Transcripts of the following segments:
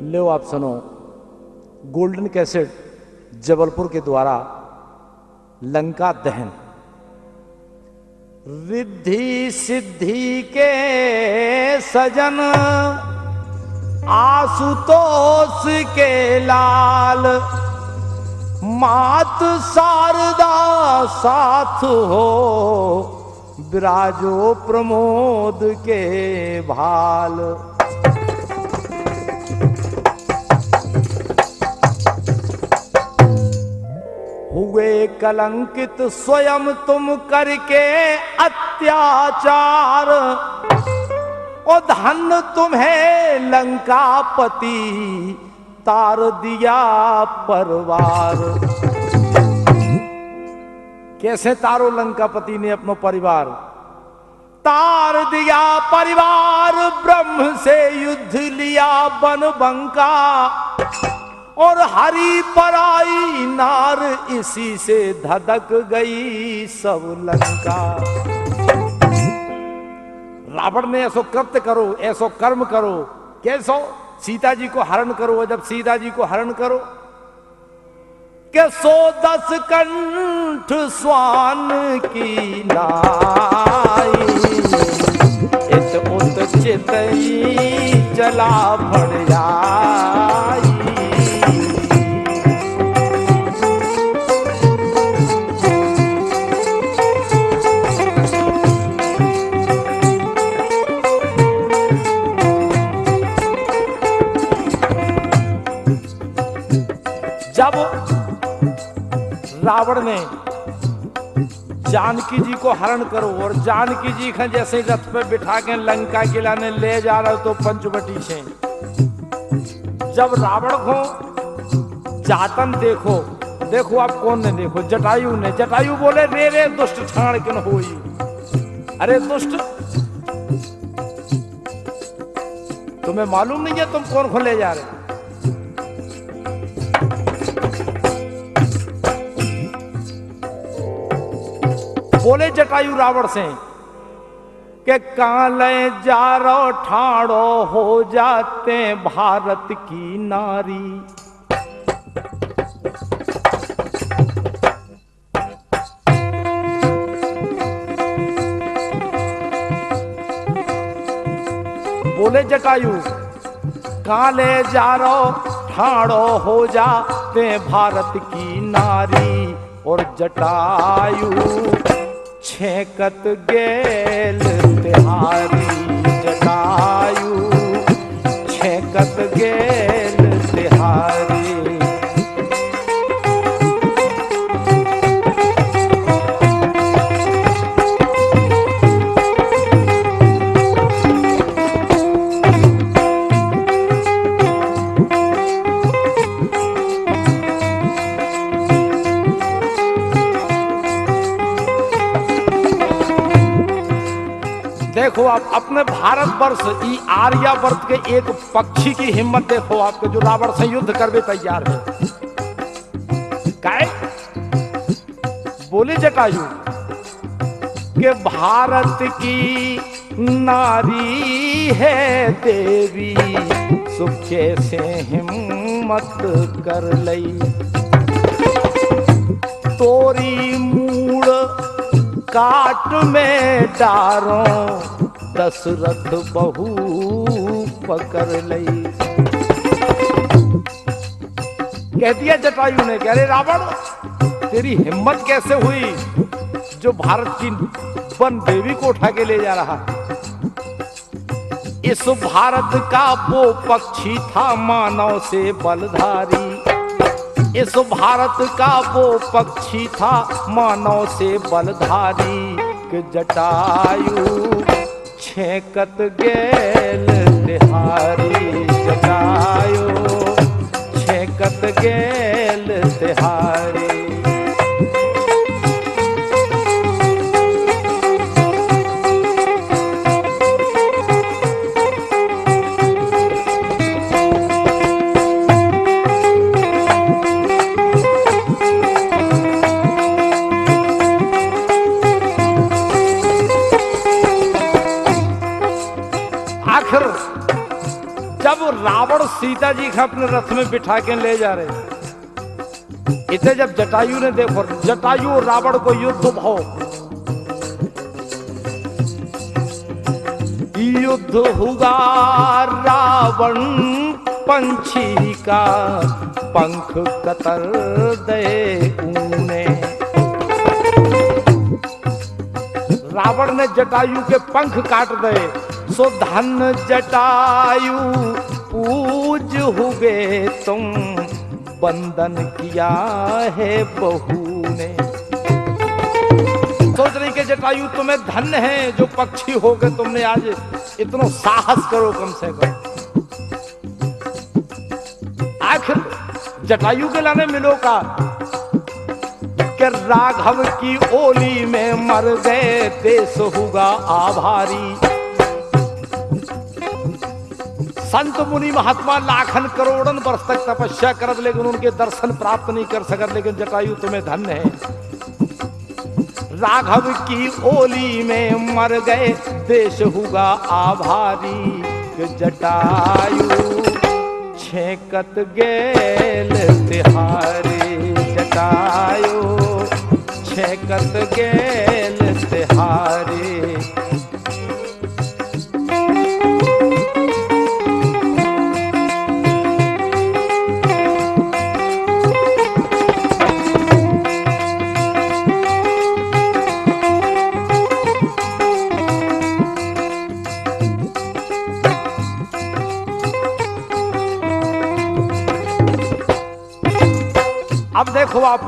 लो आप सुनो, golden cassette Jabalpur के द्वारा लंका दहन। रिद्धि सिद्धि के सजन आशुतोष के लाल, मात शारदा साथ हो विराजो प्रमोद के भाल। हुए कलंकित स्वयं तुम करके अत्याचार, और धन तुम्हें लंकापति तार दिया परिवार। कैसे तारो लंकापति ने अपना परिवार? तार दिया परिवार, ब्रह्म से युद्ध लिया बन बंका, और हरि पराई नार इसी से धधक गई सब लंका। रावण ने ऐसो कृत्य करो, ऐसो कर्म करो, कैसो? सीता जी को हरण करो। जब सीता जी को हरण करो के 110 कंठ स्वान की लाई, इत उत चितई चला भड़ जाई। जब रावण ने जानकी जी को हरण करो, और जानकी जी का जैसे रथ पे बिठा के लंका किला ने ले जा रहा तो पंचवटी से, जब रावण को जातन देखो, देखो आप कौन ने देखो? जटायु ने। जटायु बोले रे रे दुष्ट छाण किन होई। अरे दुष्ट, तुम्हें मालूम नहीं है तुम कौन को ले जा रहे? बोले जटायु रावण से कि कहां ले जा रो ठाड़ो हो जाते भारत की नारी। बोले जटायु कहां ले जा रो ठाड़ो हो जाते भारत की नारी। और जटायु छेकत गेल तिहारी, जटायु छेकत गेल तिहारी। देखो आप अपने भारतवर्ष ई आर्यावर्त के एक पक्षी की हिम्मत देखो आपके, जो रावण से युद्ध करने तैयार है। काय बोले जटायु कि भारत की नारी है देवी, सुखे से हिम्मत कर लई। तोरी मूड़ काट में डारो, दशरथ बहू पकड़ लई। कह दिया जटायु ने, कह रहे रावण तेरी हिम्मत कैसे हुई जो भारत की वन देवी को उठा के ले जा रहा? इस भारत का वो पक्षी था मानव से बलधारी, इस भारत का वो पक्षी था मानव से बलधारी। कि जटायु छेकत गेल तिहारी, जटायु छेकत गेल तिहारी। रावण सीता जी को अपने रथ में बिठा के ले जा रहे, इसे जब जटायु ने देखो, जटायु और रावण को युद्ध भाव, युद्ध हुआ रावण पंछी का, पंख कतर दे ऊने। रावण ने जटायु के पंख काट दे, सो धन जटायु पूज हुए तुम, बंधन किया है बहू ने। सोच रही कि जटायु तुम्हें धन्य है जो पक्षी हो गए, तुमने आज इतना साहस करो कम से कम। आखिर जटायु के लाने मिलो का कि राघव की ओली में मर गए, देश होगा आभारी। संत मुनि महात्मा लाखन करोड़न वर्ष तक तपस्या करत, लेकिन उनके दर्शन प्राप्त नहीं कर सकत, लेकिन जटायु तुम्हें धन्य है। राघव की ओली में मर गए, देश हुआ आभारी। जटायु छेकत गेल तिहारे, जटायु छेकत गेल तिहारे। अब देखो आप,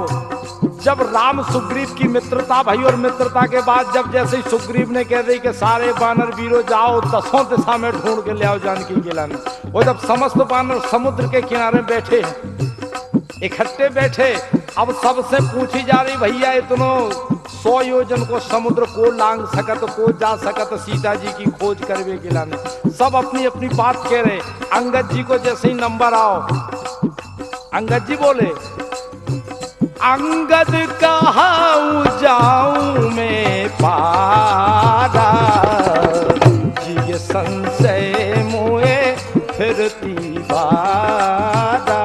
जब राम सुग्रीव की मित्रता भई, और मित्रता के बाद जब जैसे ही सुग्रीव ने कह दी कि सारे बानर वीरों जाओ, 10 दिशा में ढूंढ के ले आओ जानकी के लाने, वो जब समस्त बानर समुद्र के किनारे बैठे, इकट्ठे बैठे, अब सबसे पूछी जा रही, भैया इतनो 100 योजन को समुद्र को लांग सकत, को जा सकत सीता जी की खोज करवे के लाने। सब अपनी अपनी बात कह रहे। अंगद जी को जैसे ही नंबर आओ, अंगद जी बोले, अंगद कहाऊं जाऊं मैं पारा, जी संशय मोए फिरती बारा।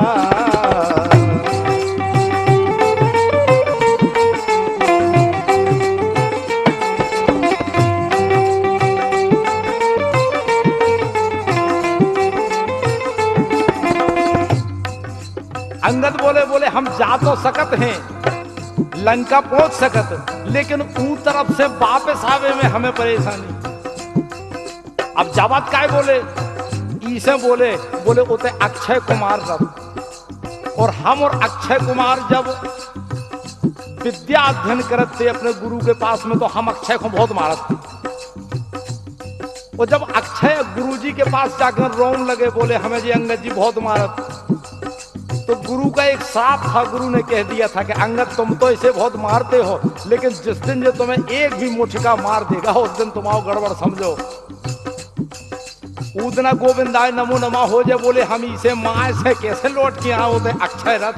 अंगद बोले हम जा तो सकत हैं, लंका पहुंच सकत, लेकिन ऊ तरफ से वापस आवे में हमें परेशानी। अब जावत काय बोले, ईसे बोले उते अक्षय कुमार रब, और हम और अक्षय कुमार जब विद्या अध्ययन करत थे अपने गुरु के पास में, तो हम अक्षय को बहुत मारत थे। और जब अक्षय गुरु जी के पास जाकर रोने लगे, बोले हमें जी अंगद जी बहुत मारत, तो गुरु का एक श्राप था। गुरु ने कह दिया था कि अंगद तुम तो इसे बहुत मारते हो, लेकिन जिस दिन जो तुम्हें एक भी मुठका मार देगा, उस दिन तुम आओ गड़बड़ समझो। उतना गोविंदाय नमो नमा हो जाए। बोले हम इसे माए से कैसे लौट के आओ, होते अक्षय रथ।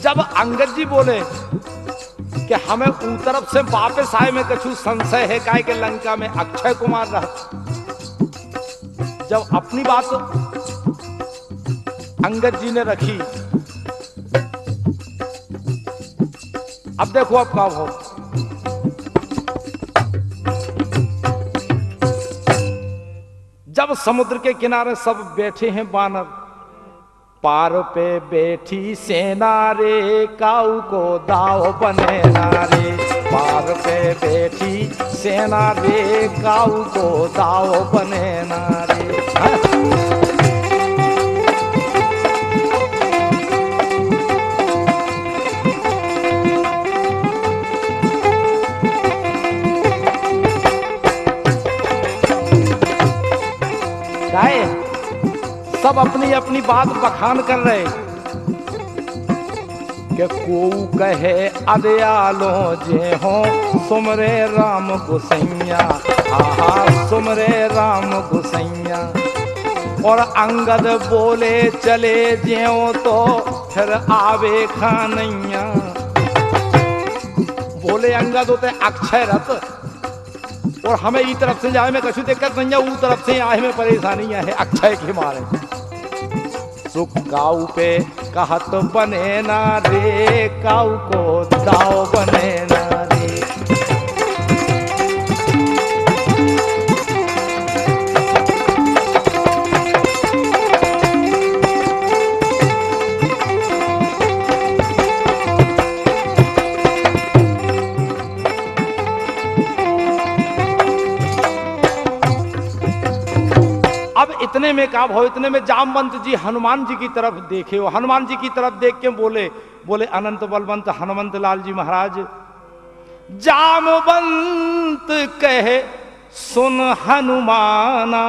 जब अंगद जी बोले कि हमें उन तरफ से वापस आए में कछु संशय है, काय के लंका में अक्षय कुमार रह। जब अपनी बात अंगद जी ने रखी, अब देखो अब क्या हो। जब समुद्र के किनारे सब बैठे हैं बानर, पार पे बैठी सेना रे, काऊ को दाव बने नारे। पार पे बैठी सेना रे, काऊ को दाव बने नारे। गाए सब अपनी अपनी बात बखान कर रहे कि को कहे अदयालो जे हो सुमरे राम गुसैया, आहा सुमरे राम गुसैया। और अंगद बोले चले ज्यों तो फिर आवे खानैया। बोले अंगद होते अक्षय रथ, और हमें ई तरफ से जाए में कछु दिक्कत नहीं है, ऊ तरफ से आए में परेशानी है अक्षय के मारे। सुख काऊ पे कहत बने ना रे, काऊ को दाव बने ना रे। अब इतने में का भाव, इतने में जामवंत जी हनुमान जी की तरफ देखे। वो हनुमान जी की तरफ देख के बोले अनंत बलवंत हनुमंत लाल जी महाराज, जामवंत कहे सुन हनुमाना,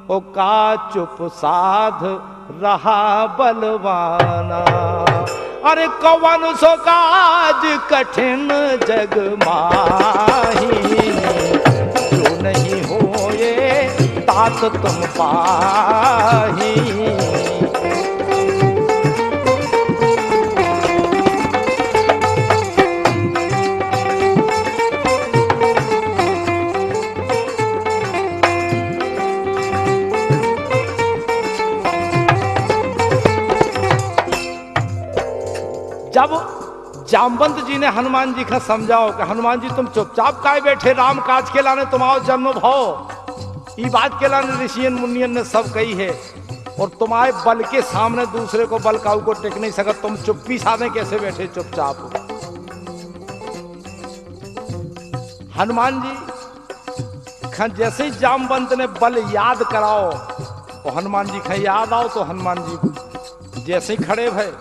ओ का चुप साध रहा बलवाना। अरे कवन सो काज कठिन जग माही, जो नहीं होए तात तुम पाही। जब जामवंत जी ने हनुमान जी का समझाओ कि हनुमान जी तुम चुपचाप काहे बैठे, राम काज के लाने तुम आओ जन्म भाव। ये बात के लाने ऋषियन मुनियन ने सब कही है, और तुम्हारे बल के सामने दूसरे को बल काऊ को टेक नहीं सकत, तुम चुप्पी साधे कैसे बैठे चुपचाप। हनुमान जी जैसे ही जामवंत ने बल याद कराओ, तो हनुमान जी का याद आओ, तो हनुमान जी जैसे ही खड़े भय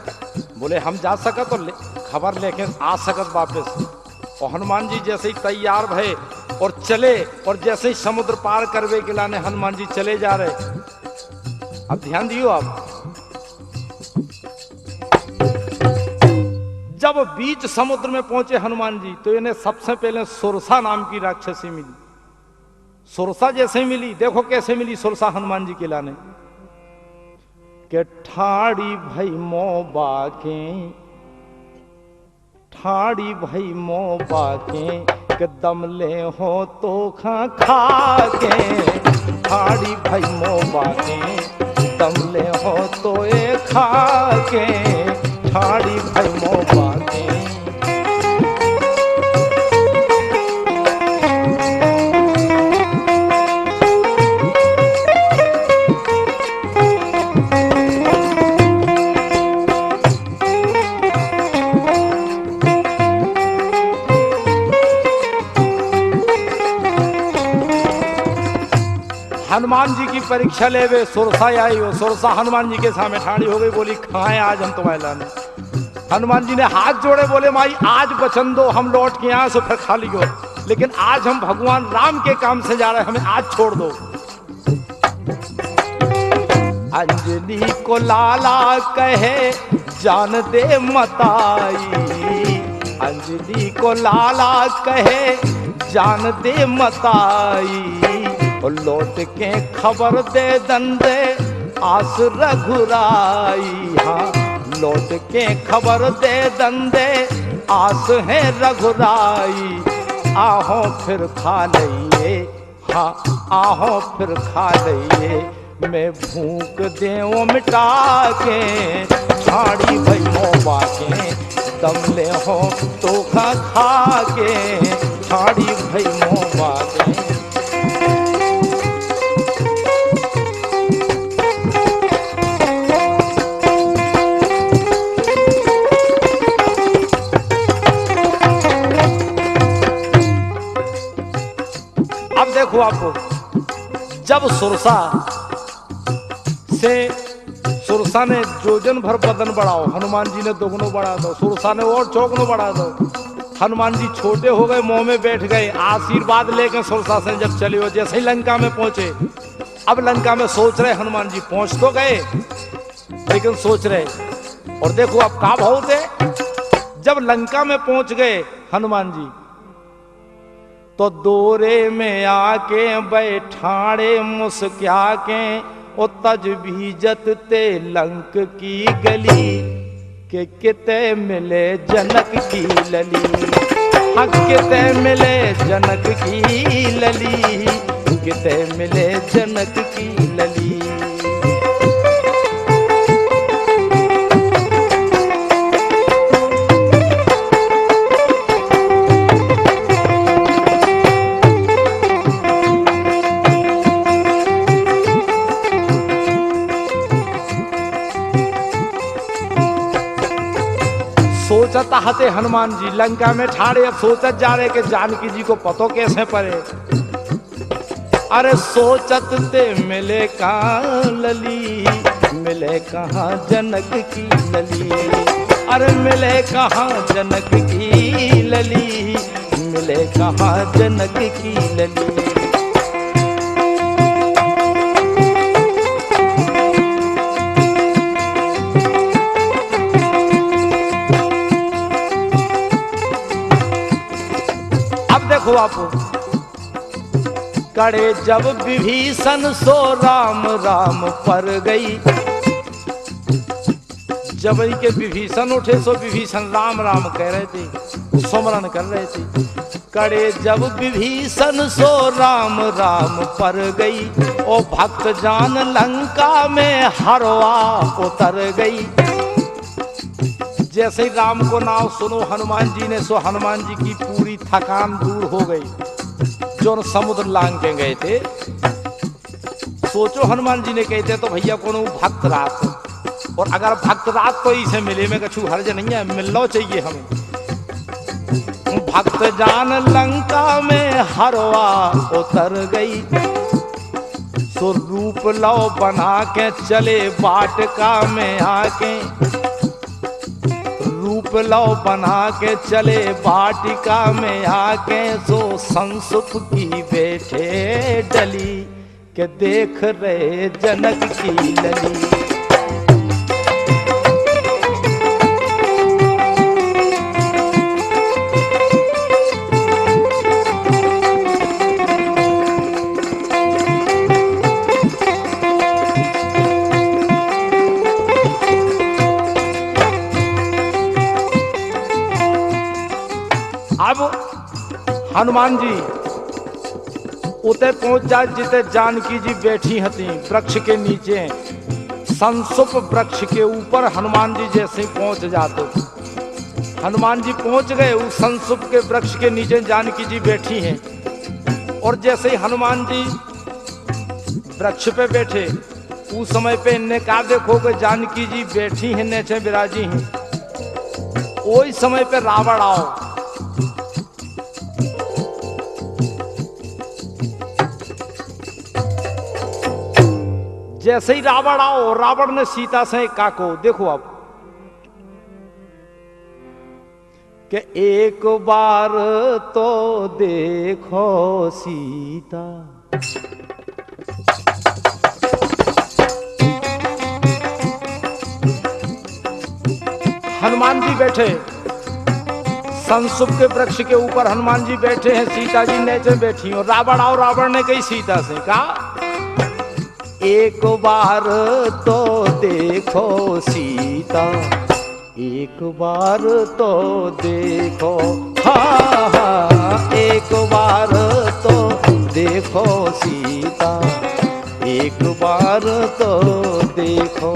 बोले हम जा सकत तो खबर लेके आ सकत वापस। और हनुमान जी जैसे ही तैयार भय और चले, और जैसे ही समुद्र पार करवे के लाने हनुमान जी चले जा रहे। अब ध्यान दियो, आप जब बीच समुद्र में पहुंचे हनुमान जी, तो इन्हें सबसे पहले सुरसा नाम की राक्षसी मिली। सुरसा जैसे मिली, देखो कैसे मिली सुरसा हनुमान जी के लाने के ठाड़ी भई मो बाके, ठाड़ी भई मो बाके के दम ले हो तो खा के। ठाड़ी भई मो बाके दम ले हो तो ए खा के। ठाड़ी भई मो बाके। हनुमान जी की परीक्षा ले वे सुरसा आई हो। सुरसा हनुमान जी के सामने ठाड़ी हो गई, बोली खाएं आज हम तुम्हारे लाने। हनुमान जी ने हाथ जोड़े, बोले माई आज वचन दो, हम लौट के यहाँ से फिर खा लियो, लेकिन आज हम भगवान राम के काम से जा रहे हैं, हमें आज छोड़ दो। अंजलि को लाला कहे जान दे मताई, अंजलि को लाला कहे जान दे मताई। और लौट के खबर दे दंदे आस रघुराई। हाँ लौट के खबर दे दंदे आस है रघुराई। आहो फिर खा लइए, हाँ आहो फिर खा लइए, मैं भूख देव मिटा के। ठाड़ी भई मो बाके दम ले हो तो खा के। ठाड़ी भई मो बाके। अब देखो आपको, जब सुरसा ने जोजन भर बदन बढ़ाओ, हनुमान जी ने दोगुनो बढ़ा दो, सुरसा ने और चौगुनो बढ़ा दो। हनुमान जी छोटे हो गए, मुंह में बैठ गए, आशीर्वाद लेकर सुरसा से जब चले हो। जैसे ही लंका में पहुंचे, अब लंका में सोच रहे हनुमान जी, पहुंच तो गए लेकिन सोच रहे। और देखो अब का भाव थे, जब लंका में पहुंच गए हनुमान जी, तो दोरे में आके बैठाड़े मुस्क्या के। ओ तज बीजत ते लंक की गली, के किते मिले जनक की लली। हक किते मिले जनक की लली, किते मिले जनक की लली। सोचता हते हनुमान जी लंका में ठाड़े, अब सोचत जा रहे कि जानकी जी को पतो कैसे पड़े। अरे सोचत ते मिले कहाँ लली, मिले कहाँ जनक की लली। अरे मिले कहाँ जनक की लली, मिले कहाँ जनक की लली। देखो आप, कड़े जब विभीषण सो राम राम पर गई। जब के विभीषण उठे सो विभीषण राम राम कह रहे थे, सुमरन कर रहे थे। कड़े जब विभीषण सो राम राम पर गई, ओ भक्त जान लंका में हरवा उतर गई। जैसे ही राम को नाम सुनो हनुमान जी ने, सो हनुमान जी की पूरी थकान दूर हो गई जो समुद्र लांग के गए थे। सोचो हनुमान जी ने कहते तो भैया कौन भक्त रात, और अगर भक्त रात को इसे मिले में कछु हर्ज नहीं है, मिलना चाहिए हमें। भक्त जान लंका में हरवा उतर गई, सो रूप लो बना के चले वाटिका में आके। रूप लो बना के चले वाटिका में आके, सो संसुप की बैठे डली के देख रहे जनक की लली। अब हनुमान जी उते पहुंच जा जिते जानकी जी बैठी हती वृक्ष के नीचे। संसुप वृक्ष के ऊपर हनुमान जी जैसे पहुंच जाते, हनुमान जी पहुंच गए उस संसुप के वृक्ष के नीचे जानकी जी बैठी हैं। और जैसे ही हनुमान जी वृक्ष पे बैठे, उस समय पे इन्हें कहा देखो कि जानकी जी बैठी हैं नीचे विराजी हैं। वही समय पे रावण आओ। जैसे ही रावण आओ, रावण ने सीता से कहा को देखो अब कि एक बार तो देखो सीता। हनुमान जी बैठे संसुप के वृक्ष के ऊपर, हनुमान जी बैठे हैं, सीता जी नीचे बैठी और रावण आओ। रावण ने कही सीता से कहा एक बार तो देखो सीता, एक बार तो देखो। हाँ हाँ एक बार तो देखो सीता, एक बार तो देखो।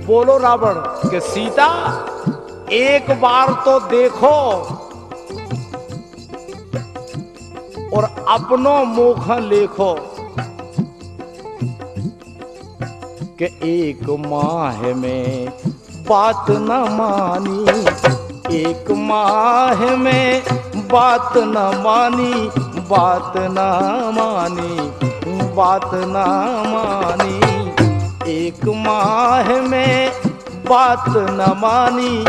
बोलो रावण कि सीता एक बार तो देखो और अपनो मुख लेखो कि एक माह में बात न मानी, एक माह में बात न मानी, बात न मानी, बात न मानी। एक माह में बात न मानी।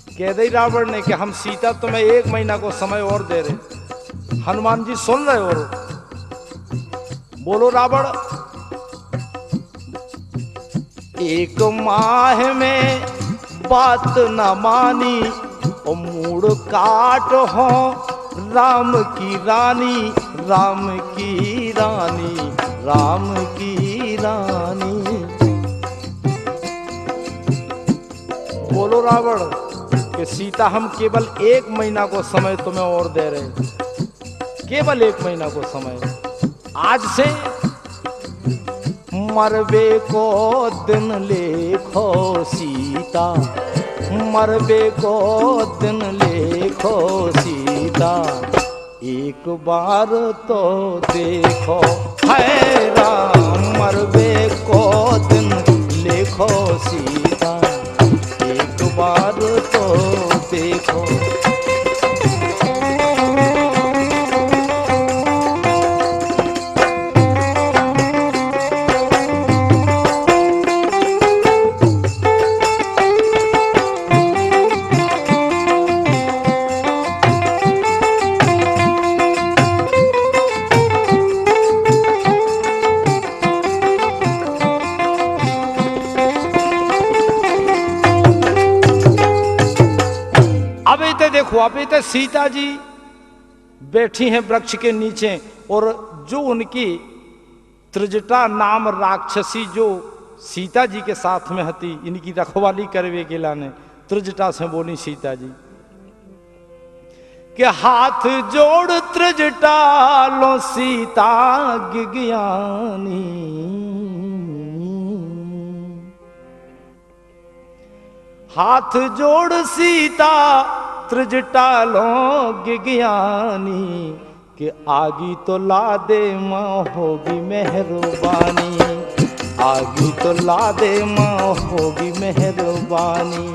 कह दे रावण ने कि हम सीता तुम्हें 1 महीना को समय और दे रहे। हनुमान जी सुन रहे हो। बोलो रावण एक माह में बात न मानी ओ मूड़ काट हो राम की रानी, राम की रानी, राम की रानी। बोलो रावण कि सीता हम केवल 1 महीना को समय तुम्हें और दे रहे हैं, केवल 1 महीना को समय। आज से मरबे को दिन लेखो सीता, मरबे को दिन लेखो सीता, एक बार तो देखो है राम, मरबे को दिन लेखो सीता, एक बार तो देखो। देखो अभी तो सीता जी बैठी हैं वृक्ष के नीचे, और जो उनकी त्रिजटा नाम राक्षसी जो सीता जी के साथ में हती, इनकी रखवाली करवे के लाने त्रिजटा से बोली सीता जी के हाथ जोड़ त्रिजटा लो सीता गिज्ञानी, हाथ जोड़ सीता त्रिजटा लो गिज्ञानी, कि आगी तो ला दे माँ होगी मेहरबानी, आगी तो ला दे माँ होगी मेहरबानी।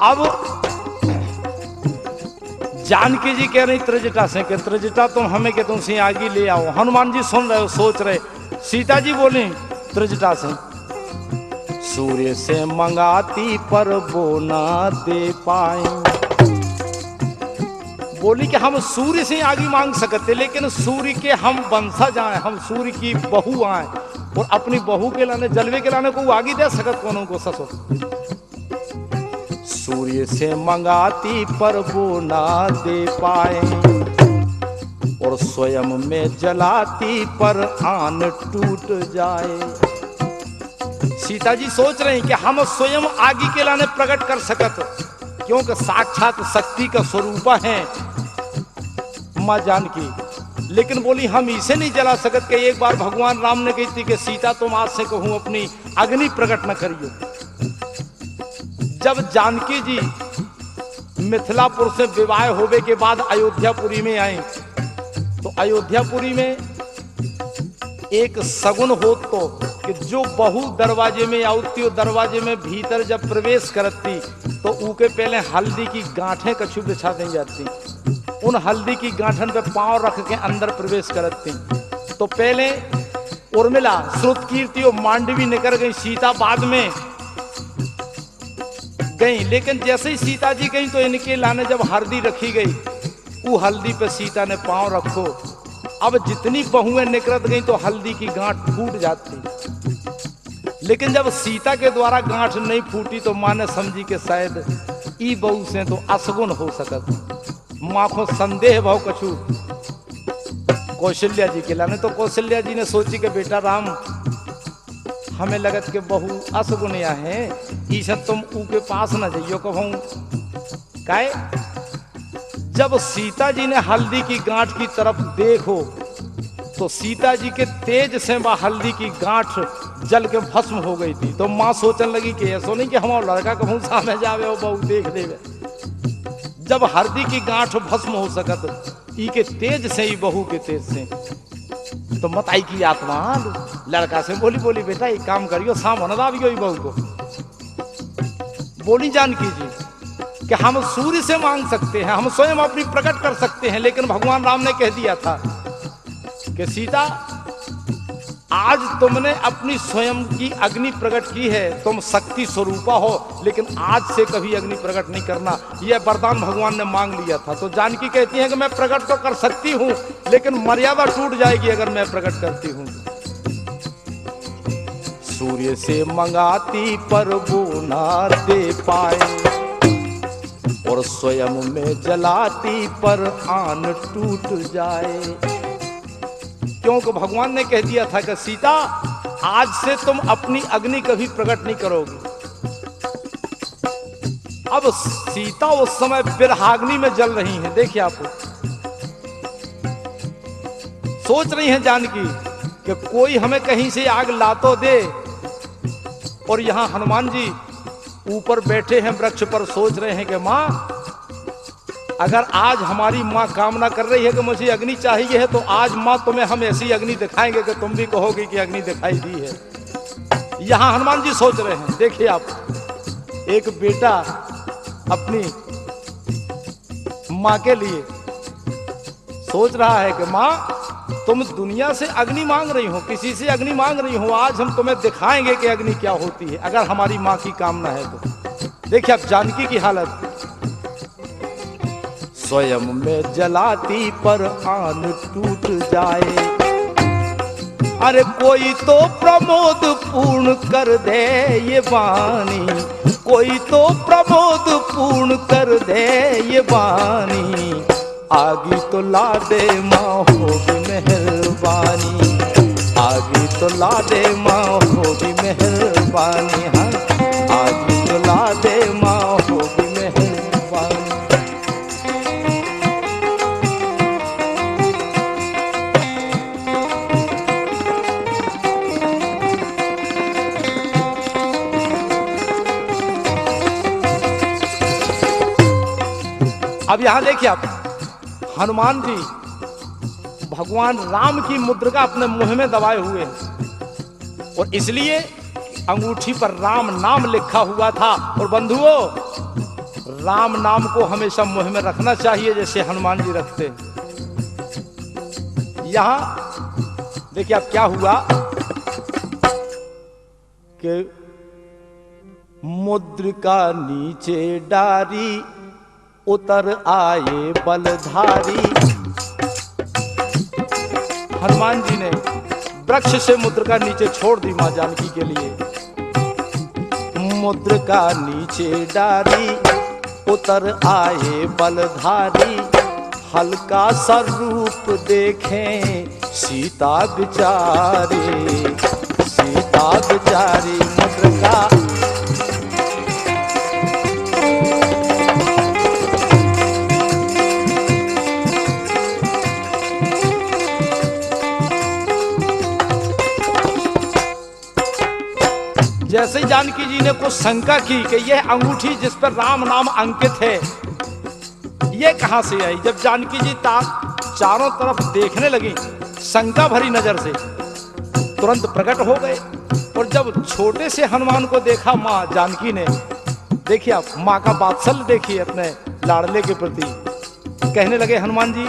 अब जानकी जी कह रही त्रिजटा से कि त्रिजटा तुम हमें के तुम से आगे ले आओ। हनुमान जी सुन रहे हो, सोच रहे। सीता जी बोली त्रिजटा से, सूर्य से मंगाती पर वो ना दे पाए। बोली कि हम सूर्य से आगे मांग सकते, लेकिन सूर्य के हम वंशज आए, हम सूर्य की बहू आए, और अपनी बहू के लाने जलवे के लाने को आगे दे सकत कौन को ससो। सूर्य से मंगाती पर वो ना दे पाए, और स्वयं में जलाती पर आन टूट जाए। सीता जी सोच रही कि हम स्वयं आगे के लाने प्रकट कर सकत, क्योंकि साक्षात शक्ति का स्वरूप है मां जानकी। लेकिन बोली हम इसे नहीं जला सकत कि एक बार भगवान राम ने कही थी कि सीता तुम आज से कहूं अपनी अग्नि प्रकट न करियो। जब जानकी जी मिथिलापुर से विवाह होने के बाद अयोध्यापुरी में आए, तो अयोध्यापुरी में एक सगुन हो तो कि जो बहू दरवाजे में आउती और दरवाजे में भीतर जब प्रवेश करती तो उनके पहले हल्दी की गांठें कछु बिछा दी जाती। उन हल्दी की गांठन पे पांव रख के अंदर प्रवेश करती। तो पहले उर्मिला, श्रुत कीर्ति और मांडवी निकल गई, सीता बाद में गई। लेकिन जैसे ही सीता जी गई तो इनके लाने जब हल्दी रखी गई, वो हल्दी पे सीता ने पांव रखो। अब जितनी बहुएं निकल गई तो हल्दी की गांठ फूट जाती। लेकिन जब सीता के द्वारा गांठ नहीं फूटी तो माँ ने समझी कि शायद ई बहू से तो असगुन हो सकत। माँ को संदेह भाव कछु कौशल्या जी के लाने, तो कौशल्या जी ने सोची कि बेटा राम हमें लगत के बहू असगुनिया है, ईशा तुम ऊके पास न जाइयो कहूं काहे। जब सीता जी ने हल्दी की गांठ की तरफ देखो तो सीता जी के तेज से वह हल्दी की गांठ जल के भस्म हो गई थी। तो माँ सोचने लगी कि ऐसा नहीं कि हमारा लड़का कहूं सामने जावे हो बहू देख देवे। जब हल्दी की गांठ भस्म हो सकत ई के तेज से ही बहू के तेज से, तो मत आई की आत्मा लड़का से बोली बेटा एक काम करियो सामने दावियो बहू को। बोली जानकी जी कि हम सूर्य से मांग सकते हैं, हम स्वयं अपनी प्रकट कर सकते हैं, लेकिन भगवान राम ने कह दिया था कि सीता, आज तुमने अपनी स्वयं की अग्नि प्रकट की है, तुम शक्ति स्वरूपा हो, लेकिन आज से कभी अग्नि प्रकट नहीं करना। यह वरदान भगवान ने मांग लिया था। तो जानकी कहती है कि मैं प्रकट तो कर सकती हूं, लेकिन मर्यादा टूट जाएगी अगर मैं प्रकट करती हूं। सूर्य से मंगाती पर वो ना दे पाए, और स्वयं में जलाती पर आन टूट जाए। क्योंकि भगवान ने कह दिया था कि सीता, आज से तुम अपनी अग्नि कभी प्रकट नहीं करोगी। अब सीता उस समय विरहाग्नि में जल रही हैं। देखिए, आप सोच रही हैं जानकी कि कोई हमें कहीं से आग ला तो दे, और यहां हनुमान जी ऊपर बैठे हैं वृक्ष पर, सोच रहे हैं कि मां, अगर आज हमारी माँ कामना कर रही है कि मुझे अग्नि चाहिए है, तो आज माँ तुम्हें हम ऐसी अग्नि दिखाएंगे कि तुम भी कहोगे कि अग्नि दिखाई दी है। यहां हनुमान जी सोच रहे हैं। देखिए आप, एक बेटा अपनी माँ के लिए सोच रहा है कि माँ, तुम दुनिया से अग्नि मांग रही हो, किसी से अग्नि मांग रही हो, आज हम तुम्हें दिखाएंगे कि अग्नि क्या होती है, अगर हमारी माँ की कामना है तो। देखिए अब जानकी की हालत, स्वयं में जलाती पर आन टूट जाए। अरे कोई तो प्रमोद पूर्ण कर दे ये वाणी, कोई तो प्रमोद पूर्ण कर दे ये वाणी, आगे तो ला दे माँ होगी मेहरबानी, आगे तो ला दे माँ होगी मेहरबानी, हाँ आगे तो ला दे माँ होगी मेहरबानी। अब यहां देखिए आप, हनुमान जी भगवान राम की मुद्रिका अपने मुंह में दबाए हुए हैं, और इसलिए अंगूठी पर राम नाम लिखा हुआ था। और बंधुओं, राम नाम को हमेशा मुंह में रखना चाहिए, जैसे हनुमान जी रखते हैं। यहां देखिए अब क्या हुआ कि मुद्रिका नीचे डारी, उतर आए बलधारी। हनुमान जी ने वृक्ष से मुद्रिका नीचे छोड़ दी मां जानकी के लिए। मुद्रिका नीचे डारी, उतर आए बलधारी, हल्का सा रूप देखें सीता बिचारी, सीता बिचारी मुद्रिका। जैसे जानकी जी ने कुछ शंका की कि यह अंगूठी जिस पर राम नाम अंकित है, यह कहां से आई, जब जानकी जी चारों तरफ देखने लगी शंका भरी नजर से, तुरंत प्रकट हो गए। और जब छोटे से हनुमान को देखा मां जानकी ने, देखिए आप मां का वात्सल्य देखिए अपने लाडले के प्रति, कहने लगे हनुमान जी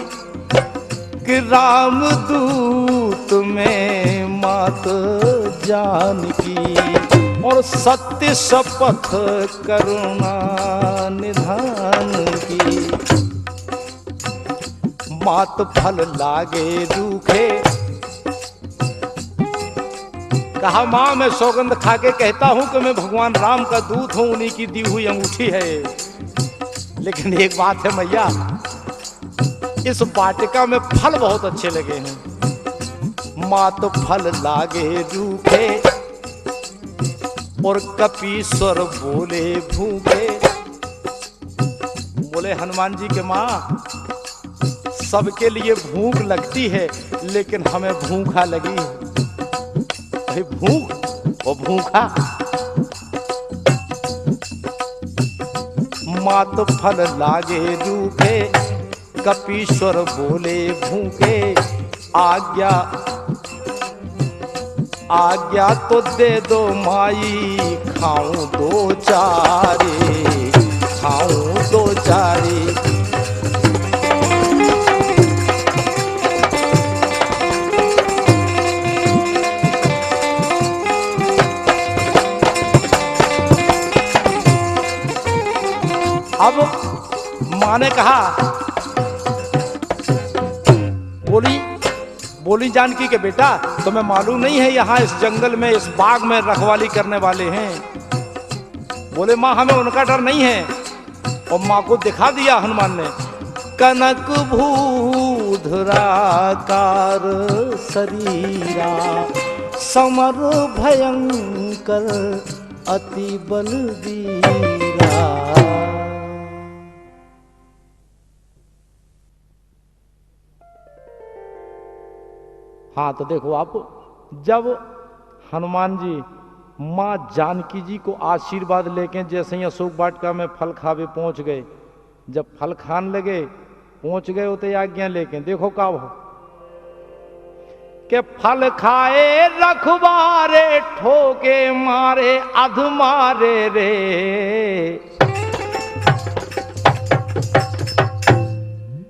कि राम दूत में मात जानकी, और सत्य शपथ करुणा निधान की, मात फल लागे रूखे। कहा मां, मैं सौगंध खा के कहता हूं कि मैं भगवान राम का दूत हूं, उन्हीं की दी हुई अंगूठी है। लेकिन एक बात है मैया, इस वाटिका में फल बहुत अच्छे लगे हैं। मात फल लागे रूखे, और कपीश्वर बोले भूखे। बोले हनुमान जी के मां, सबके लिए भूख लगती है, लेकिन हमें भूखा लगी है। भाई भूख और भूखा। मात फल लागे रूखे, कपीश्वर बोले भूखे। आज्ञा तो दे दो माई, खाऊं दो चारे, खाऊं दो पुजारी। अब माँ ने कहा, बोली जानकी के बेटा तुम्हें मालूम नहीं है यहाँ इस जंगल में इस बाग में रखवाली करने वाले हैं। बोले माँ हमें उनका डर नहीं है। और माँ को दिखा दिया हनुमान ने, कनक भूधराकार शरीरा समर भयंकर अति बलवीरा। हाँ तो देखो आप, जब हनुमान जी माँ जानकी जी को आशीर्वाद लेके जैसे ही अशोक वाटिका में फल खावे पहुंच गए, जब फल खान लगे पहुंच गए होते आज्ञा लेके, देखो का हो के फल खाए रखवारे ठोके मारे अधमारे रे।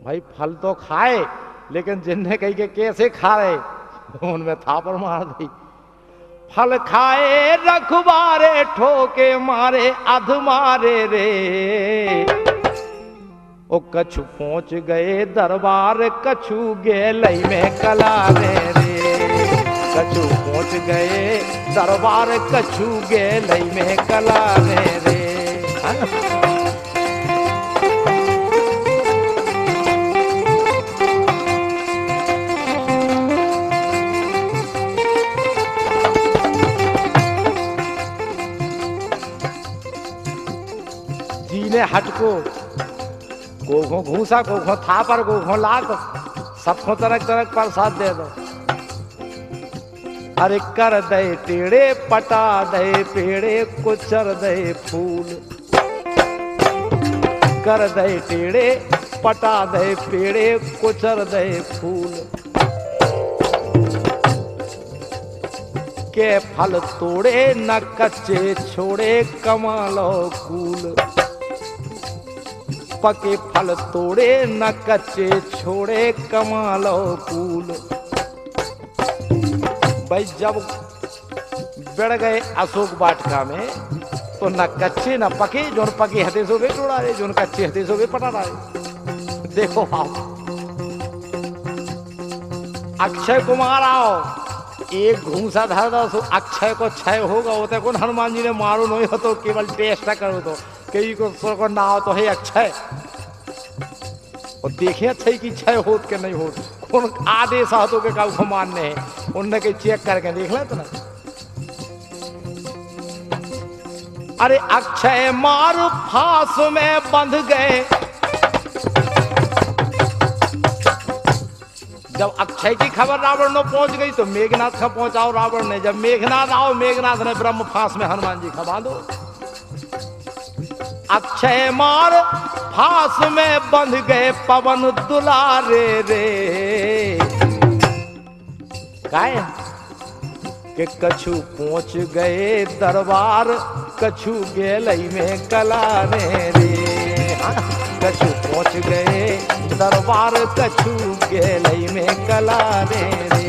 भाई फल तो खाए लेकिन जिन्हें कही के कैसे खा रहे उनमें थापर मार दी। फल खाए रखवारे ठोके मारे अधमारे रे। ओ कछु पहुंच गए दरबार कछु गेलई में कलावे रे। कछु पहुंच गए दरबार कछु गेलई में कलावे रे। जीने हटको को घूसा को थापर को लात सबको तरक तरक प्रसाद दे दो। अरे कर दे टेढ़े पटा दे पेड़े कुचर दे फूल। कर दे टेढ़े पटा दे पेड़े कुचर दे फूल। के फल तोड़े न कच्चे छोड़े कमालो कूल। पके फल तोड़े न कच्चे छोड़े कमालो कूल। भाई जब बढ़ गए अशोक वाटिका में तो न कच्चे न पके, जो पके हथे सो भी तोड़ा रहे, जो कच्चे हथे सो भी पटा रहे। देखो आप अक्षय कुमार आओ एक घूसा धर दो सो अक्षय को क्षय होगा। होता कौन हनुमान जी ने मारो नहीं हो तो केवल टेस्ट करो तो कई को ना हो तो है अक्षय। और देखे अच्छे की क्षय होत के नहीं होत, कौन आदेश हाथों के काउ मानने हैं उनने के चेक करके देख ले तो ना। अरे अक्षय मार फांस में बंध गए। जब अक्षय की खबर रावण ने पहुंच गई तो मेघनाथ का पहुंचाओ रावण ने। जब मेघनाथ आओ मेघनाथ ने ब्रह्म फांस में हनुमान जी खबा दो। अक्षय मार फांस में बंध गए पवन दुलारे रे। काय के कछु पहुंच गए दरबार कछु गेलई में कलारे रे। कछु पहुंच गए दरबार कछु गेलई में कलारे रे।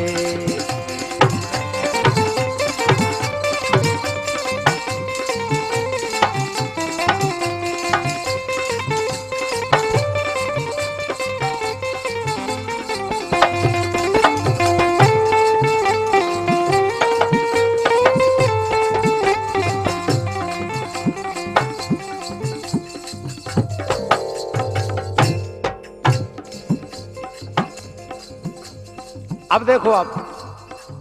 अब देखो आप,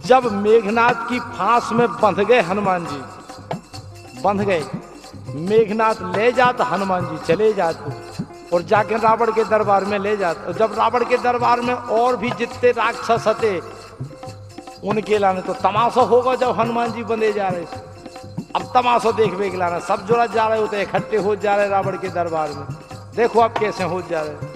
जब मेघनाथ की फांस में बंध गए हनुमान जी, बंध गए, मेघनाथ ले जाते हनुमान जी चले जाते और जाके रावण के दरबार में ले जाते। और जब रावण के दरबार में और भी जितने राक्षस थे उनके लाने तो तमाशा होगा। जब हनुमान जी बंधे जा रहे अब तमाशा देखने के लाना सब जोड़ा जा रहे होते, इकट्ठे हो जा रहे रावण के दरबार में। देखो आप कैसे हो जा रहे।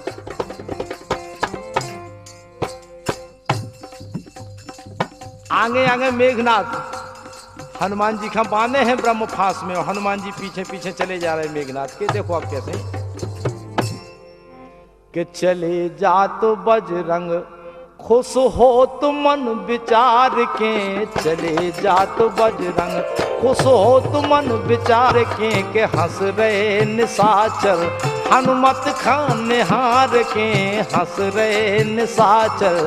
आगे आगे मेघनाथ हनुमान जी का बांधे हैं ब्रह्म फांस में और हनुमान जी पीछे पीछे चले जा रहे हैं मेघनाथ के। देखो आप कैसे कि चले जात बजरंग खुश हो तो मन विचार के, चले जात बजरंग खुश हो तो मन विचार के हंस रहे निशाचर हनुमत खान निहार के, हंस रहे निशाचर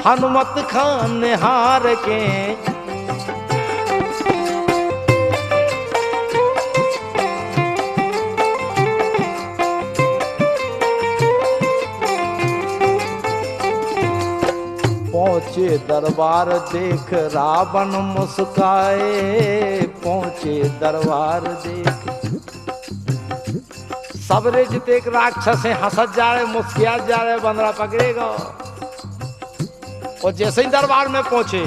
हनुमत खान निहार के। पहुँचे दरबार देख रावण मुस्काए, पहुँचे दरबार देख सबरे जिते एक राक्षस है हंसत जा रहे मुस्किया जा रहे बंदरा पकड़ेगा। और जैसे ही दरबार में पहुंचे,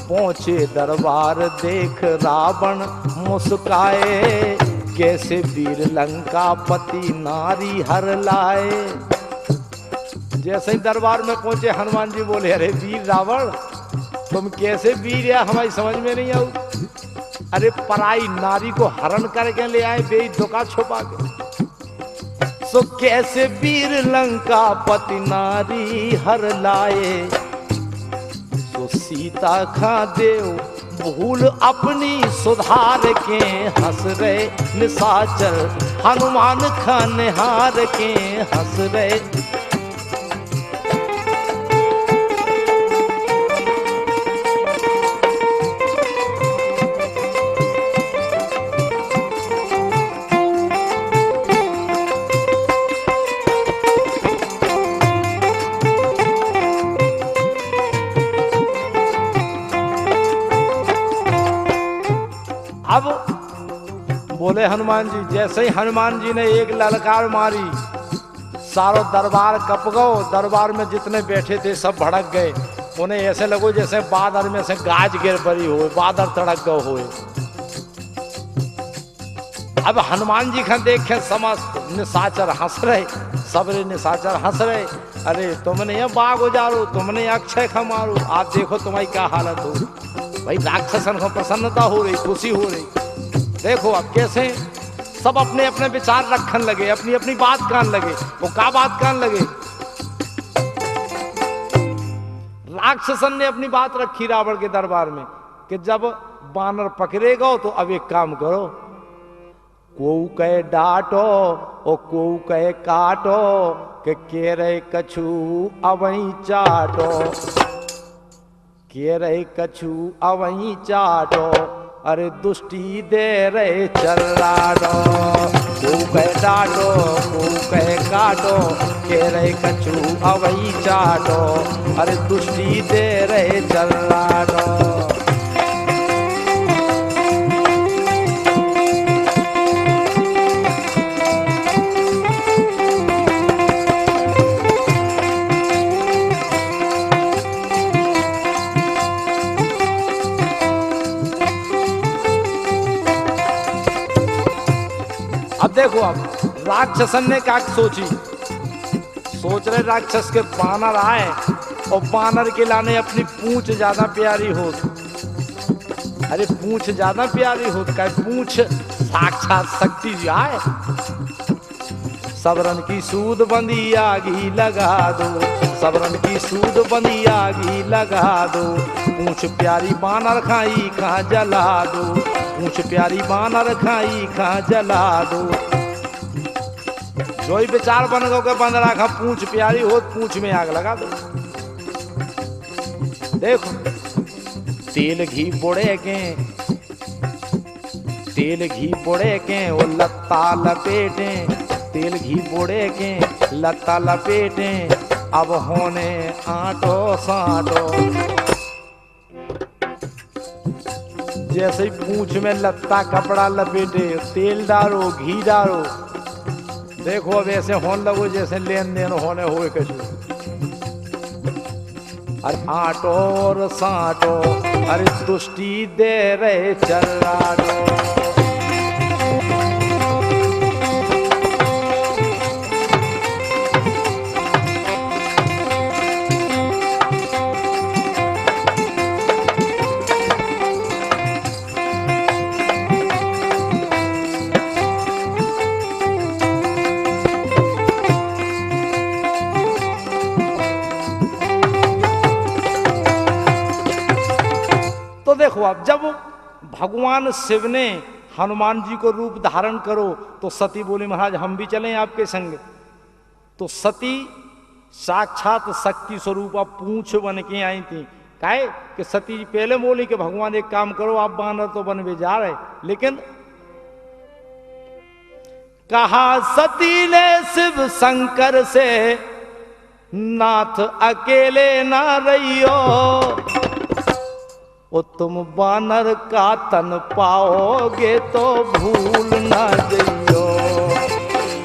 पहुंचे दरबार देख रावण मुस्काए, कैसे वीर लंका पति नारी हर लाए। जैसे ही दरबार में पहुंचे हनुमान जी बोले, अरे वीर रावण तुम कैसे वीर है हमारी समझ में नहीं आऊ। अरे पराई नारी को हरण करके ले आए बेइज्जत छुपा के। सो कैसे वीर लंका पति नारी हर लाए। सो सीता खा देव भूल अपनी सुधार के, हंस रहे निशाचर हनुमान खान निहार के, हंस रहे। अब बोले हनुमान जी, जैसे ही हनुमान जी ने एक ललकार मारी सारो दरबार कप गो। दरबार में जितने बैठे थे सब भड़क गए। उन्हें ऐसे लगो जैसे बादल में से गाज गिर पड़ी हो, बादल तड़क गए हुए। अब हनुमान जी का देखे समस्त निशाचर हंस रहे, सबरे निशाचर हंस रहे। अरे तुमने ये बाग उजारो, तुमने अक्षय खा मारो, आप देखो तुम्हारी क्या हालत हो। भाई राक्षसन को प्रसन्नता हो रही, खुशी हो रही। देखो अब कैसे सब अपने अपने विचार रखने लगे, अपनी अपनी बात कहने लगे। वो क्या बात कहने लगे? राक्षसन ने अपनी बात रखी रावण के दरबार में कि जब बानर पकड़ेगा तो अब एक काम करो, को कहे डांटो और को कहे काटो, के रहे कछु अवहीं चाटो, के रहे कछु अवहीं चाटो, अरे दुष्टि दे रहे चर्राडो। को कहे डांटो को कहे काटो, के रहे कछु अवहीं चाटो, अरे दुष्टि दे रहे चर्राडो। अब देखो, अब राक्षसन ने क्या सोची, सोच रहे राक्षस के बानर आए और बानर के लाने अपनी पूंछ ज्यादा प्यारी हो। अरे पूंछ ज्यादा प्यारी हो, क्या पूंछ साक्षात शक्ति आए। सबरन की सूद बंदी आगी लगा दो, सबरन की सूद बंदी आगी लगा दो, पूंछ प्यारी बानर खाई कहाँ जला दो, पूंछ प्यारी बानर खाई कहाँ जला दो। जो ही विचार बन गो के बंदरा खा पूंछ प्यारी हो, पूंछ में आग लगा दो। देखो तेल घी बुड़े के, तेल घी बुड़े के वो लत्ता लपेटे, तेल घी बुड़े के लत्ता लपेटे, अब होने आटो साटो। जैसे ही पूंछ में लत्ता कपड़ा लपेटे, तेल डालो घी डालो, देखो अब ऐसे होने लगो जैसे लेन देन होने हुए कछु। अरे आटो और साटो, अरे तुष्टि दे रहे चर्राडो। देखो आप, जब भगवान शिव ने हनुमान जी को रूप धारण करो तो सती बोली महाराज हम भी चलें आपके संग। तो सती साक्षात शक्ति स्वरूप पूंछ बन के आई थी। काहे कि सती जी पहले बोली कि भगवान एक काम करो, आप बानर तो बन में जा रहे, लेकिन कहा सती ने शिव शंकर से नाथ अकेले ना रहियो, ओ तुम बानर का तन पाओगे तो भूल ना जइयो,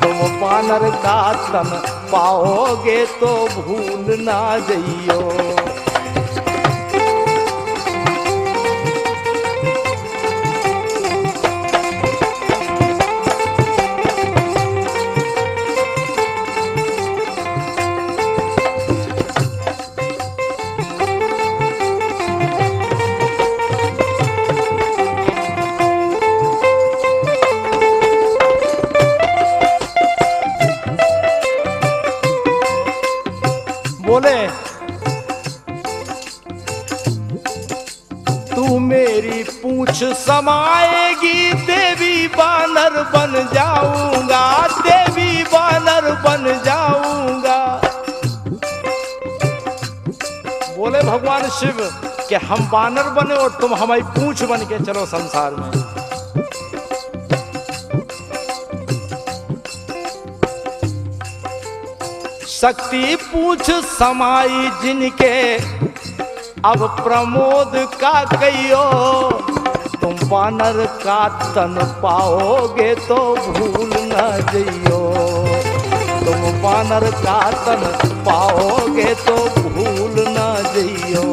तुम बानर का तन पाओगे तो भूल ना जइयो। बोले तू मेरी पूंछ समाएगी देवी बानर बन जाऊंगा, देवी बानर बन जाऊंगा। बोले भगवान शिव कि हम बानर बने और तुम हमारी पूंछ बन के चलो संसार में। शक्ति पूछ समाई जिनके अब प्रमोद का कहियो, तुम बानर का तन पाओगे तो भूल न जइयो, तुम बानर का तन पाओगे तो भूल न जइयो।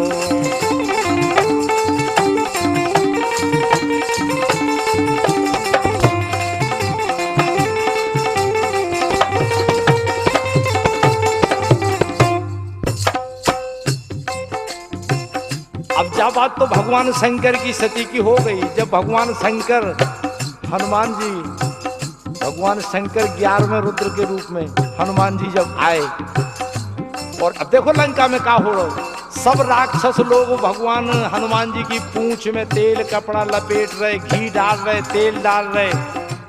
अब जब बात तो भगवान शंकर की सती की हो गई, जब भगवान शंकर हनुमान जी, भगवान शंकर 11वें रुद्र के रूप में हनुमान जी जब आए, और अब देखो लंका में क्या हो रहा, सब राक्षस लोग भगवान हनुमान जी की पूंछ में तेल कपड़ा लपेट रहे, घी डाल रहे, तेल डाल रहे,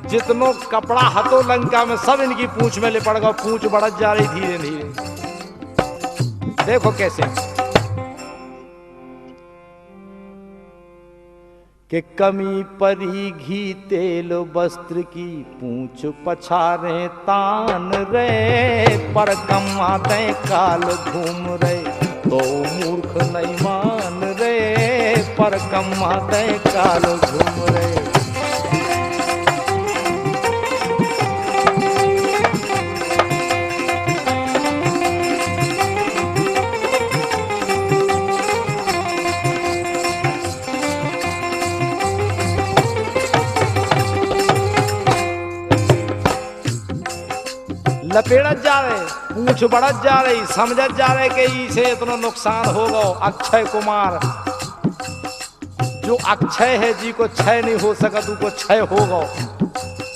जितनो कपड़ा हतो लंका में सब इनकी पूंछ में लिपट गया, पूंछ बढ़त जा रही धीरे धीरे। देखो कैसे कि कमी परी घी तेल वस्त्र की पूंछ पछारे तान रे, पर कमा दे काल घूम रे तो मूर्ख नहीं मान रे, पर कमा दे काल घूम रे। लपेड़त जा रहे, पूंछ बढ़त जा रही, समझत जा रहे कि इसे इतना नुकसान होगा। अक्षय कुमार जो अक्षय है जी को क्षय नहीं हो सका, तू को क्षय होगा,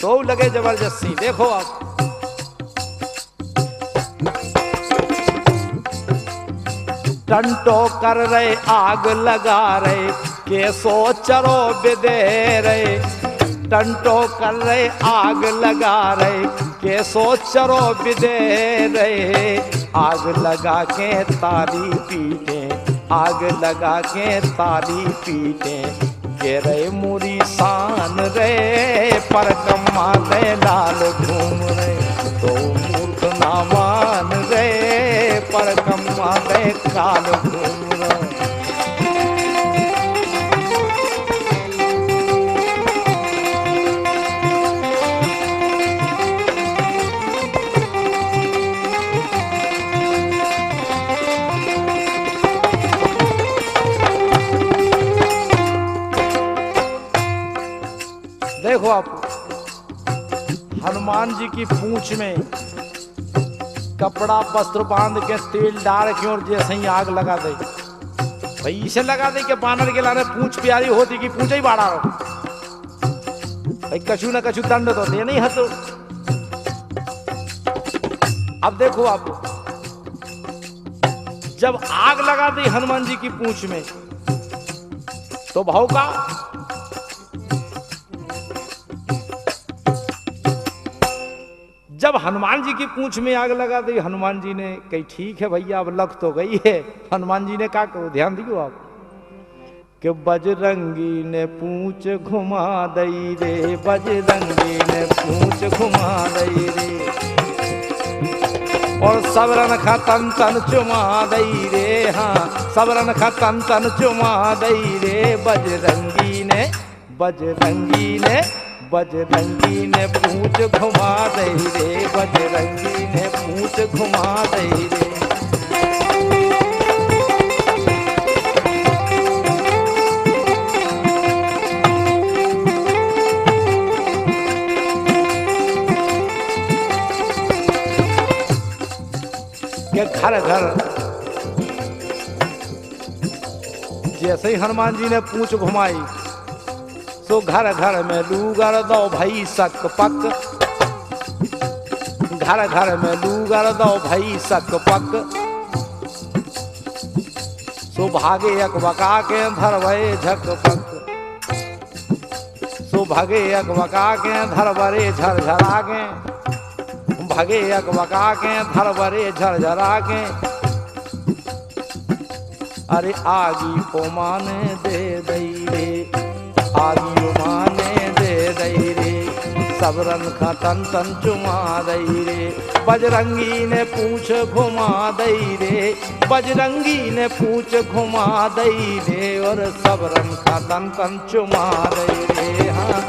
तो लगे जबरदस्ती। देखो आप टंटो कर रहे, आग लगा रहे, केसो चरो बिदे रहे, टंटो कर रहे, आग लगा रहे, केसो चरो बिदे रहे, आग लगा के ताली पीटे, आग लगा के ताली पीटे, के रे मुरी शान रे, पर कम्मा रे लाल घूम रे तो मूर्ख ना मान रे, पर कम्मा रे काल घूम रे। देखो आप हनुमान जी की पूंछ में कपड़ा वस्त्र बांध के तेल डाल के और जैसे ही आग लगा दे, भाई इसे लगा दे कि बानर के लाने पूंछ प्यारी होती कि पूंछ ही बाढ़ा रहो, भाई कछु न कछु दंड तो दे नहीं हतो। अब देखो आप जब आग लगा दी हनुमान जी की पूंछ में स्वभाव का। जब हनुमान जी की पूंछ में आग लगा दी, हनुमान जी ने कही ठीक है भैया अब लग तो गई है। हनुमान जी ने कहा करो, ध्यान दियो आप, कि बजरंगी ने पूंछ घुमा दई रे, बजरंगी ने पूंछ घुमा दई रे, और सबरन खा तन तन चुमा दई रे, हाँ सबरन खा तन तन चुमा दई रे, बजरंगी ने, बजरंगी ने, बजरंगी ने पूंछ घुमा दई रे, बजरंगी ने पूंछ घुमा दई रे। के घर घर जैसे ही हनुमान जी ने पूंछ घुमाई, तो घर घर में लूगर दो भाई सक पक, घर घर में लूगर दो भाई सक पक, सो भागे अकबका के धरवे झक पक, सो भागे अकबका के धरवरे झरझरा के, भगे अकबका के धरवरे झरझरा के, अरे आगी पोमाने दे दई रे, आगी उमाने दे दई रे, सबरन का तन तन चुमा दई रे, बजरंगी ने पूंछ घुमा दई रे, बजरंगी ने पूंछ घुमा दई रे, और सबरन का तन तन चुमा दई रे। हाँ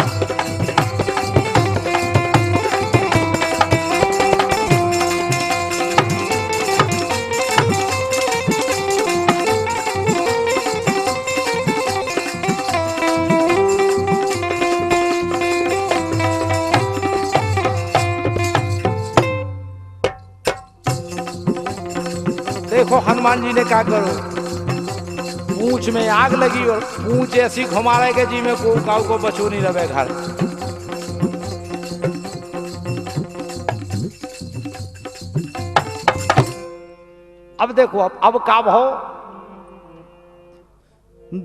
देखो हनुमान जी ने क्या करो, पूंछ में आग लगी और पूंछ ऐसी घुमा रहे कि जी में को काऊ को बचो नहीं रहे घर। अब देखो अब का भाव,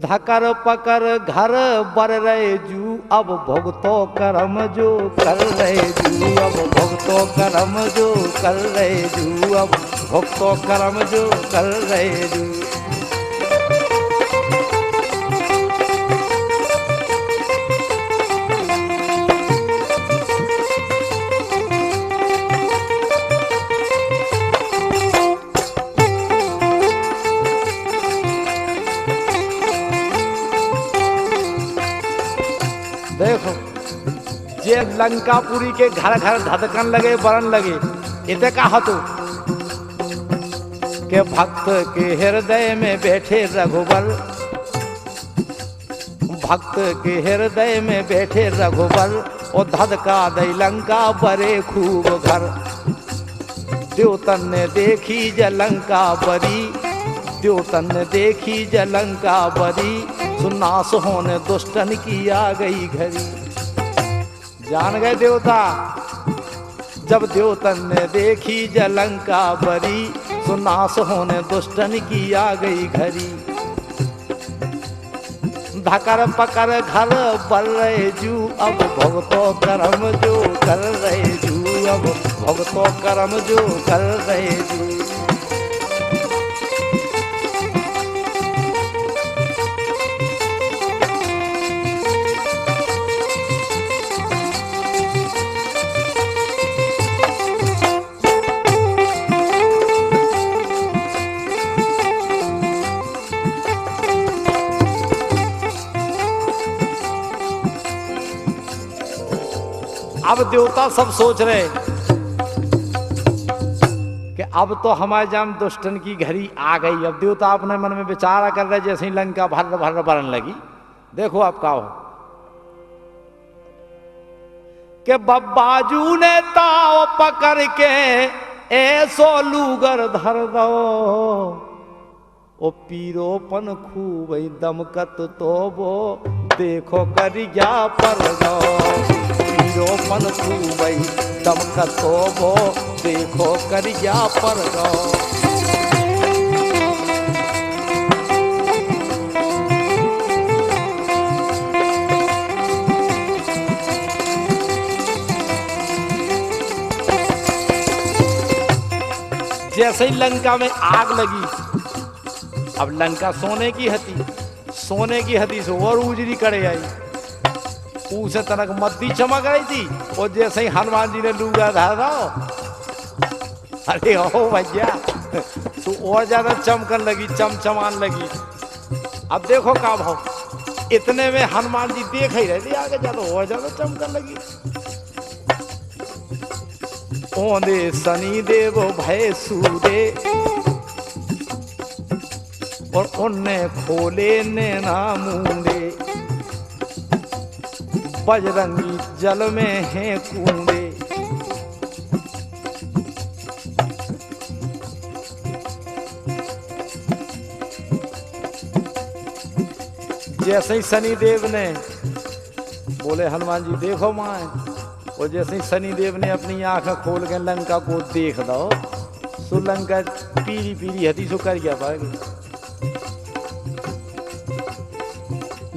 धकर पकर घर बर रहे जू, अब भुगतो कर्म जो कर रहे जू, अब भुगतो कर्म जो कर रहे जू, अब भुगतो कर्म जो कर रहे जू। देखो जे लंकापुरी के घर घर धधकन लगे बरन लगे, इते का हतो के भक्त के हृदय में बैठे रघुबर, भक्त के हृदय में बैठे रघुबर, और धधका दई लंका बरे खूब घर। द्योतन ने देखी जलंका बरी, द्योतन ने देखी जलंका बरी, सुनास होने दुष्टन की आ गई घड़ी। जान गए देवता, जब द्योतन ने देखी जलंका बरी, सुनास होने दुष्टन की आ गई घड़ी। धकर पकर घर बर रहे जू, अब भुगतो कर्म जो कर रहे जू, अब भुगतो कर्म जो कर रहे जू। अब देवता सब सोच रहे कि अब तो हमारे जाम दुष्टन की घड़ी आ गई। अब देवता अपने मन में विचार कर रहे जैसे ही लंका भर भर बरन लगी। देखो अब का हो कि बब्बाजू ने ताव पकड़ के ऐसो लूगर धर दो, ओ पीरोपन खूब दमकत तो वो देखो करिया पर गो, पीरोपन खूब दमकत तो वो देखो करिया पर गो। जैसे ही लंका में आग लगी, अब लंका सोने की हती से और उजरी करे आई, उसे तनक मद्दी चमक रही थी। और जैसे ही हनुमान जी ने लूगा धारा, अरे ओ भैया तो और ज्यादा चमकन लगी, चमचमान लगी। अब देखो का भाव, इतने में हनुमान जी देख ही रहे थे, आगे ज्यादा और ज्यादा चमकन लगी। ओंदे शनि देव भय सूरे, और उनने खोले नैना मूंदे, बजरंगी जल में है कूंदे। जैसे ही शनि देव ने बोले हनुमान जी देखो मां, और जैसे ही शनि देव ने अपनी आंखें खोल के लंका को देख दो, सो लंका पीली पीली हती सो कर गया पाएगी।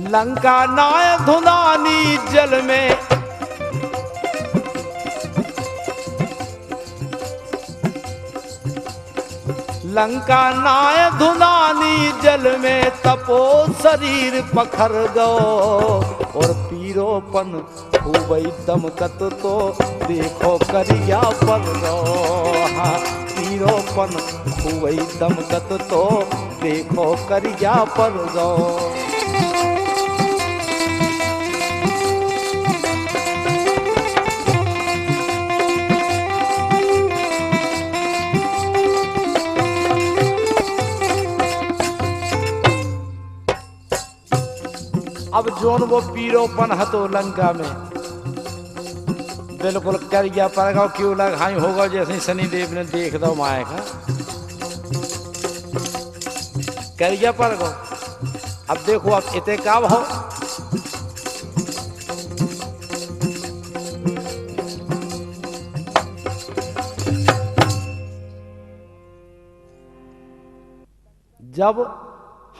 लंका नाय धुनानी जल में, लंका नाय धुनानी जल में, तपो शरीर पखर गो, और पीरोपन खूबई दमकत तो देखो करिया पर गो। हाँ पीरोपन खूबई दमकत तो देखो करिया पर गो। अब जोन वो पीरोपन हतो लंका में बिल्कुल कर गया पर गो, क्यों लगाई होगा जैसे शनिदेव ने देख दो माए का कर गया पर गो। अब देखो अब इतने का हो, जब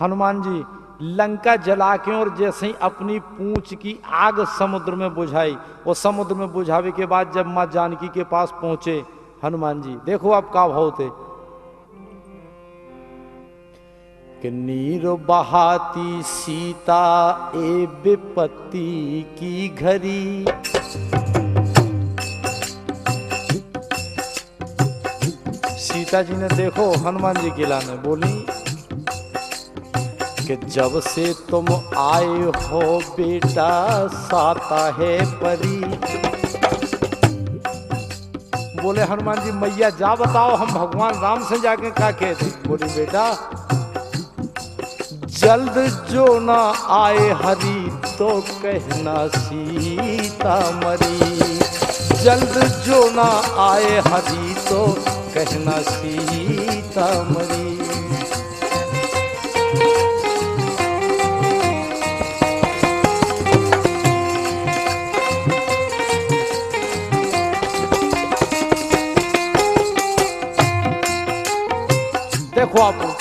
हनुमान जी लंका जला के और जैसे ही अपनी पूंछ की आग समुद्र में बुझाई, और समुद्र में बुझावे के बाद जब मां जानकी के पास पहुंचे हनुमान जी, देखो अब का भाव थे कि नीर बहाती सीता ए विपत्ति की घड़ी, सीता जी ने देखो हनुमान जी के लाने बोली कि जब से तुम आए हो बेटा साता है परी। बोले हनुमान जी मैया जा बताओ हम भगवान राम से जाके क्या कहते। बोली बेटा जल्द जो ना आए हरि तो कहना सीता मरी, जल्द जो ना आए हरि तो कहना सीता मरी। देखो आप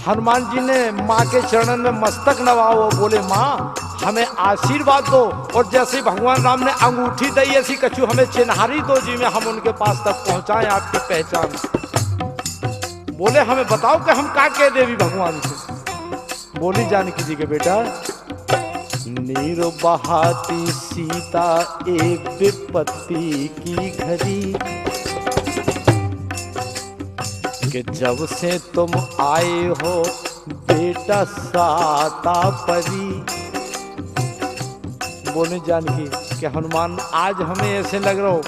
हनुमान जी ने माँ के चरणन में मस्तक नवाओ, बोले माँ हमें आशीर्वाद दो, और जैसे ही भगवान राम ने अंगूठी दी ऐसी कछु हमें चिन्हारी दो जी में हम उनके पास तक पहुंचाएं आपकी पहचान। बोले हमें बताओ कि हम क्या कह देवी भगवान से। बोली जानकी जी के बेटा नीर बहाती सीता एक विपत्ति की घड़ी, कि जब से तुम आए हो बेटा साता परी। बोले जानकी कि हनुमान आज हमें ऐसे लग रहा हो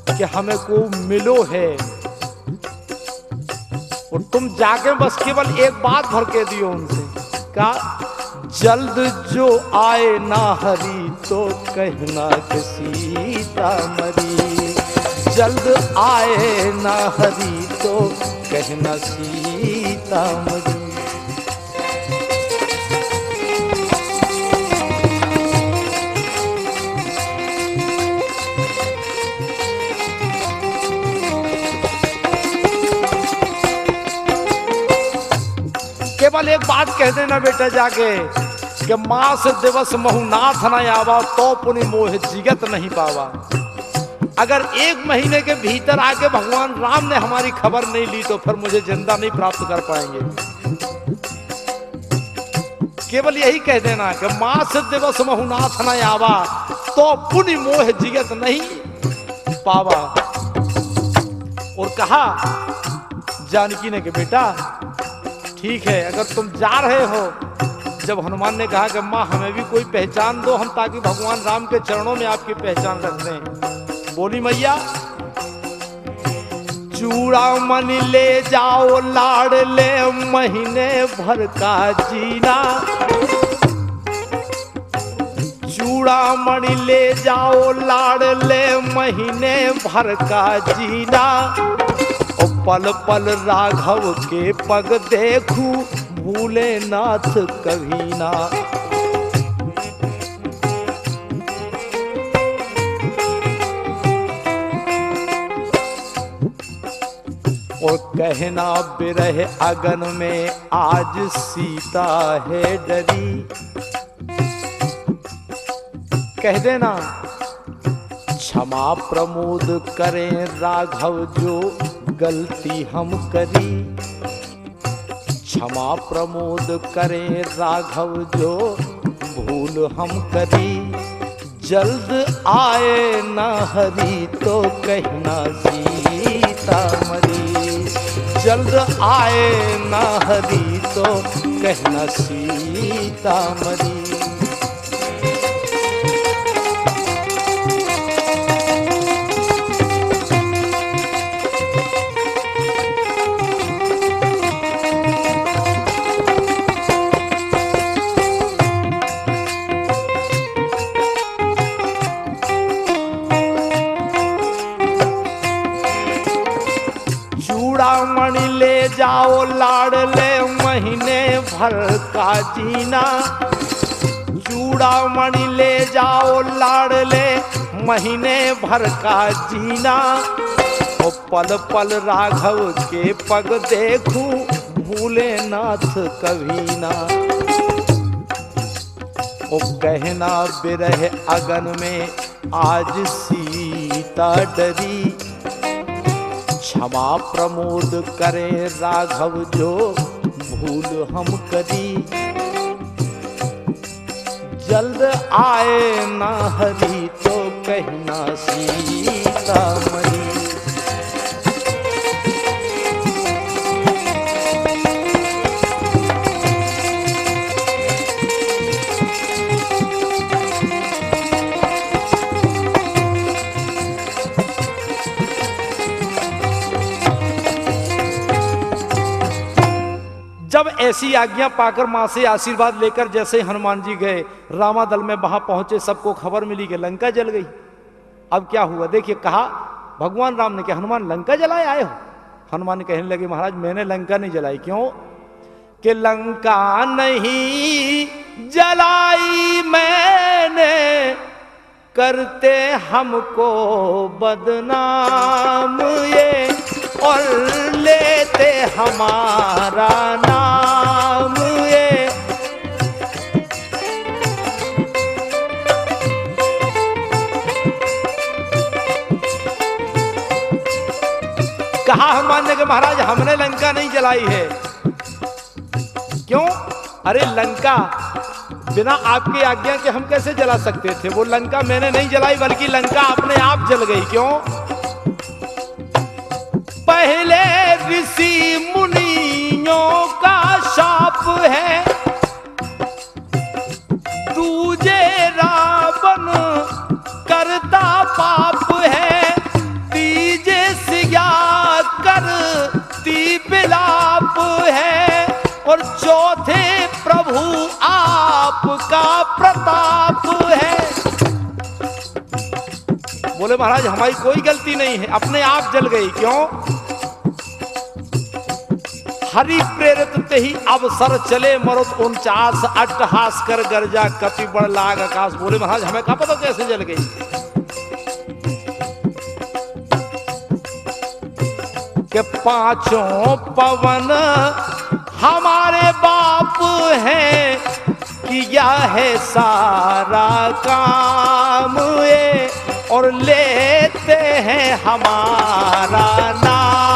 कि हमें को मिलो है, और तुम जाके बस केवल एक बात भर के दियो उनसे, क्या जल्द जो आए ना हरि तो कहना कि सीता मरी, जल्द आए ना हरि तो कहना सीता मरी। केवल एक बात कह देना बेटा जाके कि मास दिवस महु नाथ न आवा तो पुनि मोह जिगत नहीं पावा। अगर 1 महीने के भीतर आके भगवान राम ने हमारी खबर नहीं ली तो फिर मुझे जिंदा नहीं प्राप्त कर पाएंगे। केवल यही कह देना कि मास दिवस महुनाथ न आवा तो पुण्य मोह जिगत नहीं पावा। और कहा जानकी ने कि बेटा ठीक है, अगर तुम जा रहे हो। जब हनुमान ने कहा कि माँ हमें भी कोई पहचान दो, हम ताकि भगवान राम के चरणों में आपकी पहचान रख दें। बोली मैया चूड़ामणि ले जाओ लाड़ ले महीने भर का जीना। चूड़ामणि ले जाओ लाड़ ले महीने भर का जीना। और पल पल राघव के पग देखूं भूले नाथ कभी ना। और कहना बिरह अगन में आज सीता है डरी। कह देना क्षमा प्रमोद करें राघव जो गलती हम करी। क्षमा प्रमोद करें राघव जो भूल हम करी। जल्द आए न हरि तो कहना सीता मरी। जल्द आए न हरि तो कहना सीता मरी। चूड़ामणि ले जाओ लाड़ ले महीने भर का जीना। चूड़ामणि ले जाओ लाड़ ले महीने भर का जीना। और पल पल राघव के पग देखूं भूले नाथ कभी ना। ओ कहना बिरह अगन में आज सीता डरी। क्षमा प्रमोद करें राघव जो भूल हम करी। जल्द आए ना हरि तो कहना सीता मरी। जब ऐसी आज्ञा पाकर मां से आशीर्वाद लेकर जैसे हनुमान जी गए, रामादल में वहां पहुंचे, सबको खबर मिली कि लंका जल गई। अब क्या हुआ देखिए, कहा भगवान राम ने कि हनुमान लंका जलाए आए हो। हनुमान कहने लगे महाराज मैंने लंका नहीं जलाई। क्यों? कि लंका नहीं जलाई मैंने करते हमको बदनाम ये। और लेते हमारा नाम ये। कहा हनुमान ने कि महाराज हमने लंका नहीं जलाई है। क्यों? अरे लंका बिना आपकी आज्ञा के हम कैसे जला सकते थे। वो लंका मैंने नहीं जलाई बल्कि लंका अपने आप जल गई। क्यों? पहले ऋषि मुनियों का शाप है, दूजे रावण करता पाप है, तीजे सिया करती बिलाप है, और चौथे प्रभु आपका प्रताप है। बोले महाराज हमारी कोई गलती नहीं है, अपने आप जल गई। क्यों? हरि प्रेरित ते ही अवसर चले मरुत 49 अट्टहास कर गर्जा कपि बड़ लाग आकाश। बोले महाराज हमें क्या पता कैसे जल गई। कि पांचों पवन हमारे बाप हैं, किया है सारा काम ये। और लेते हैं हमारा नाम।